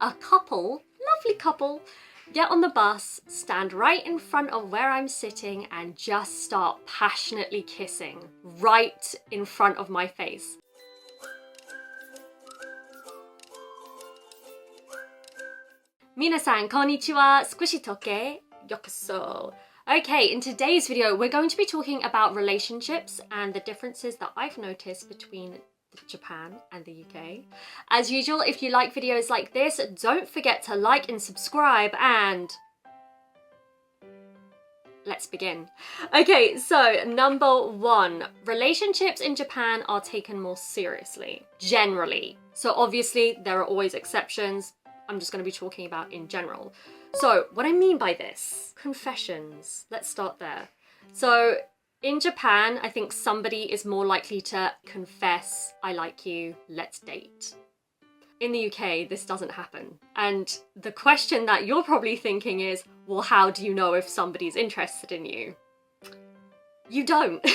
A couple, lovely couple, get on the bus, stand right in front of where I'm sitting and just start passionately kissing right in front of my face. Minasan, konnichiwa, squishy toke, yokoso. Okay, in today's video, we're going to be talking about relationships and the differences that I've noticed between Japan and the UK. As usual, if you like videos like this, don't forget to like and subscribe, and let's begin. Okay, so number one, relationships in Japan are taken more seriously, generally. So obviously there are always exceptions. I'm just going to be talking about in general. So what I mean by this, confessions, let's start there. So in Japan, I think somebody is more likely to confess, I like you, let's date. In the UK, this doesn't happen. And the question that you're probably thinking is, well, how do you know if somebody's interested in you? You don't.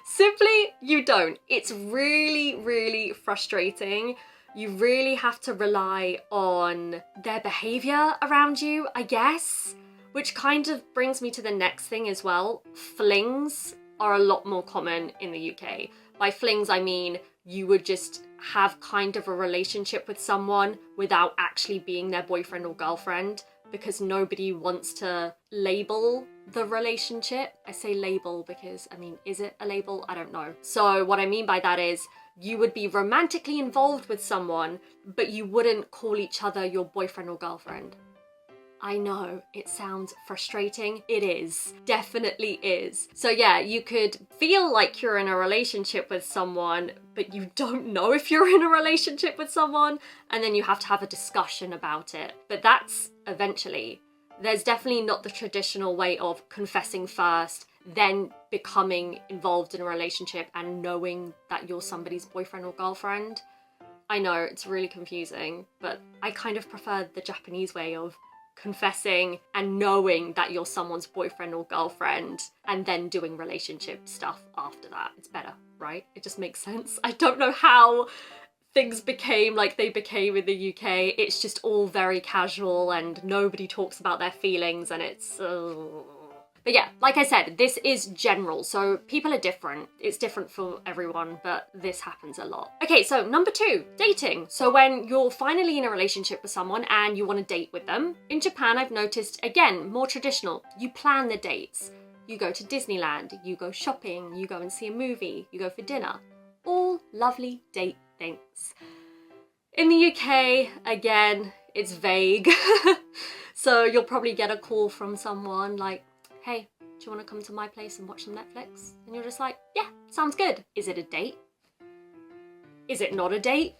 Simply, you don't. It's really, really frustrating. You really have to rely on their behavior around you, I guess. Which kind of brings me to the next thing as well. Flings are a lot more common in the UK. By flings, I mean you would just have kind of a relationship with someone without actually being their boyfriend or girlfriend, because nobody wants to label the relationship. I say label because, I mean, is it a label? I don't know. So what I mean by that is you would be romantically involved with someone, but you wouldn't call each other your boyfriend or girlfriend. I know, it sounds frustrating. It is, definitely is. So yeah, you could feel like you're in a relationship with someone, but you don't know if you're in a relationship with someone, and then you have to have a discussion about it. But that's eventually. There's definitely not the traditional way of confessing first, then becoming involved in a relationship and knowing that you're somebody's boyfriend or girlfriend. I know, it's really confusing, but I kind of prefer the Japanese way of confessing and knowing that you're someone's boyfriend or girlfriend and then doing relationship stuff after that. It's better, right? It just makes sense. I don't know how things became like they became in the UK. It's just all very casual and nobody talks about their feelings, and it's But yeah, like I said, this is general, so people are different. It's different for everyone, but this happens a lot. Okay, so number two, dating. So when you're finally in a relationship with someone and you want to date with them, in Japan I've noticed, again, more traditional. You plan the dates. You go to Disneyland, you go shopping, you go and see a movie, you go for dinner. All lovely date things. In the UK, again, it's vague. So you'll probably get a call from someone like, hey, do you want to come to my place and watch some Netflix? And you're just like, yeah, sounds good. Is it a date? Is it not a date?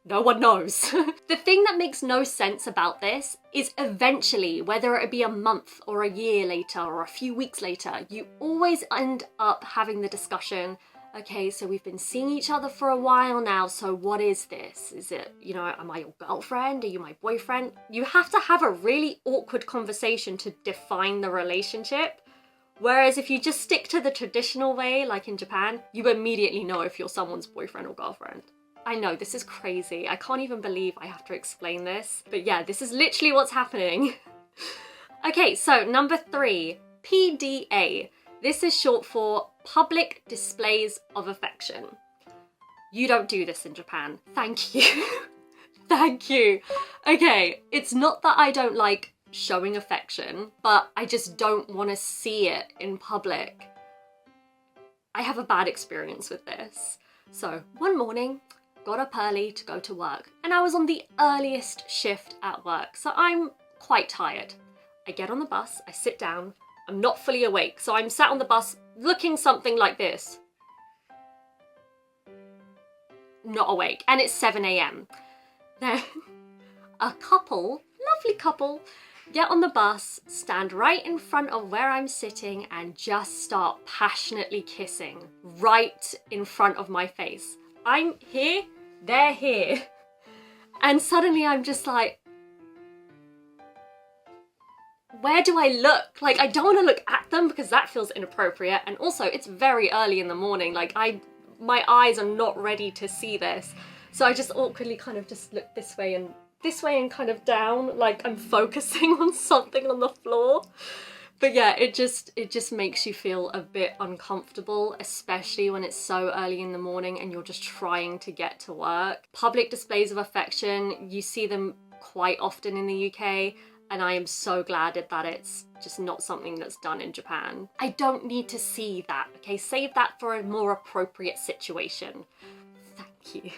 No one knows. The thing that makes no sense about this is eventually, whether it be a month or a year later or a few weeks later, you always end up having the discussion, okay, so we've been seeing each other for a while now, so what is this? Is it, you know, am I your girlfriend? Are you my boyfriend? You have to have a really awkward conversation to define the relationship. Whereas if you just stick to the traditional way, like in Japan, you immediately know if you're someone's boyfriend or girlfriend. I know, this is crazy. I can't even believe I have to explain this. But yeah, this is literally what's happening. Okay, so number three, PDA. This is short for public displays of affection. You don't do this in Japan. Thank you. Thank you. Okay, it's not that I don't like showing affection, but I just don't want to see it in public. I have a bad experience with this. So one morning, got up early to go to work, and I was on the earliest shift at work, so I'm quite tired. I get on the bus, I sit down, I'm not fully awake, so I'm sat on the bus looking something like this. Not awake, and it's 7 AM. Then a couple, lovely couple, get on the bus, stand right in front of where I'm sitting and just start passionately kissing right in front of my face. I'm here, they're here. And suddenly I'm just like, where do I look? Like, I don't want to look at them because that feels inappropriate. And also, it's very early in the morning. Like, my eyes are not ready to see this. So I just awkwardly kind of just look this way and kind of down, like I'm focusing on something on the floor. But yeah, it just makes you feel a bit uncomfortable, especially when it's so early in the morning and you're just trying to get to work. Public displays of affection, you see them quite often in the UK, and I am so glad that it's just not something that's done in Japan. I don't need to see that, okay? Save that for a more appropriate situation. Thank you.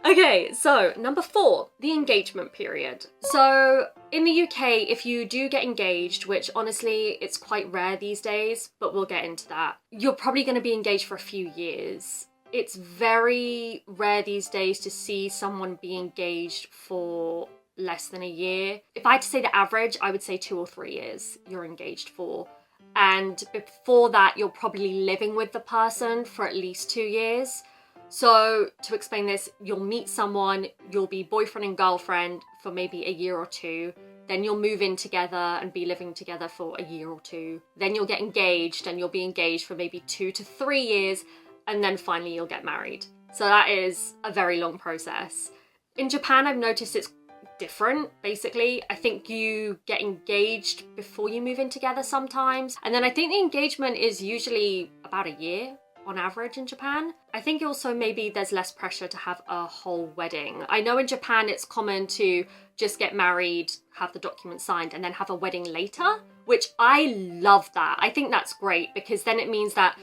Okay, so number 4, the engagement period. So in the UK, if you do get engaged, which honestly, it's quite rare these days, but we'll get into that, you're probably going to be engaged for a few years. It's very rare these days to see someone be engaged for less than a year. If I had to say the average, I would say 2 or 3 years you're engaged for. And before that, you're probably living with the person for at least 2 years. So to explain this, you'll meet someone, you'll be boyfriend and girlfriend for maybe a year or 2, then you'll move in together and be living together for a year or 2, then you'll get engaged and you'll be engaged for maybe 2 to 3 years, and then finally you'll get married. So that is a very long process. In Japan, I've noticed it's different, basically. I think you get engaged before you move in together sometimes, and then I think the engagement is usually about a year on average in Japan. I think also maybe there's less pressure to have a whole wedding. I know in Japan it's common to just get married, have the document signed, and then have a wedding later, which I love that. I think that's great because then it means that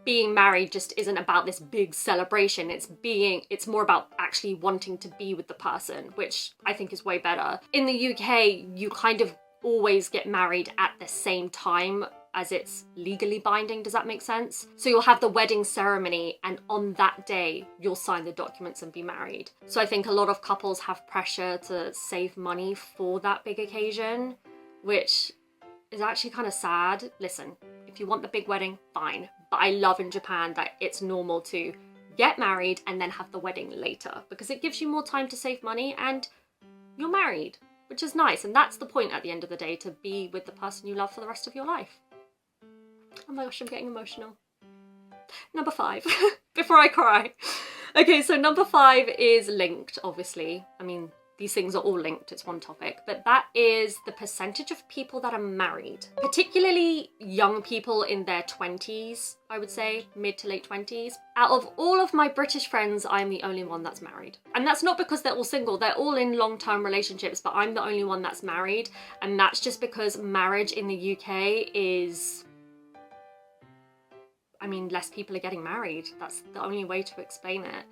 being married just isn't about this big celebration. It's more about actually wanting to be with the person, which I think is way better. In the UK, you kind of always get married at the same time as it's legally binding. Does that make sense? So you'll have the wedding ceremony, and on that day you'll sign the documents and be married. So I think a lot of couples have pressure to save money for that big occasion, which is actually kind of sad. Listen, if you want the big wedding, fine. But I love in Japan that it's normal to get married and then have the wedding later, because it gives you more time to save money and you're married, which is nice. And that's the point at the end of the day, to be with the person you love for the rest of your life. Oh my gosh, I'm getting emotional. Number 5, before I cry. Okay, so number 5 is linked, obviously. I mean, these things are all linked, it's one topic, but that is the percentage of people that are married, particularly young people in their 20s, I would say, mid to late 20s. Out of all of my British friends, I'm the only one that's married. And that's not because they're all single, they're all in long-term relationships, but I'm the only one that's married. And that's just because marriage in the UK is, I mean, less people are getting married. That's the only way to explain it.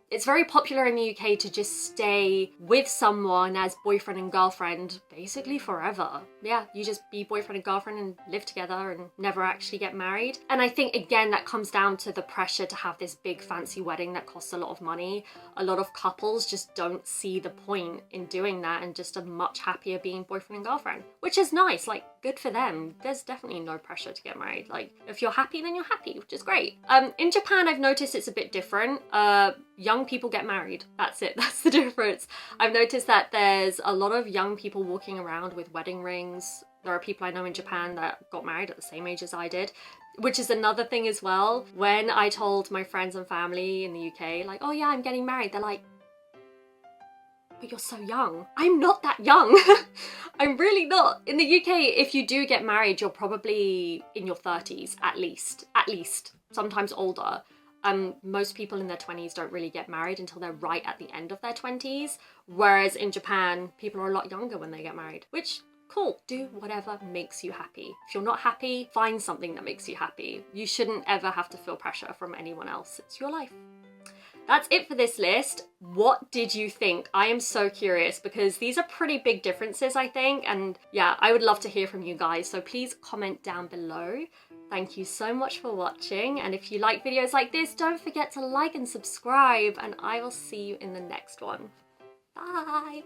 It's very popular in the UK to just stay with someone as boyfriend and girlfriend basically forever. Yeah, you just be boyfriend and girlfriend and live together and never actually get married. And I think, again, that comes down to the pressure to have this big fancy wedding that costs a lot of money. A lot of couples just don't see the point in doing that and just are much happier being boyfriend and girlfriend, which is nice. Like, good for them. There's definitely no pressure to get married. Like, if you're happy, then you're happy, which is great. In Japan, I've noticed it's a bit different. Young people get married. That's it. That's the difference. I've noticed that there's a lot of young people walking around with wedding rings. There are people I know in Japan that got married at the same age as I did, which is another thing as well. When I told my friends and family in the UK, like, oh yeah, I'm getting married, they're like, but you're so young. I'm not that young. I'm really not. In the UK, if you do get married, you're probably in your 30s, at least, sometimes older. Most people in their 20s don't really get married until they're right at the end of their 20s. Whereas in Japan, people are a lot younger when they get married, which, cool, do whatever makes you happy. If you're not happy, find something that makes you happy. You shouldn't ever have to feel pressure from anyone else. It's your life. That's it for this list. What did you think? I am so curious because these are pretty big differences, I think. And yeah, I would love to hear from you guys. So please comment down below. Thank you so much for watching. And if you like videos like this, don't forget to like and subscribe. And I will see you in the next one. Bye.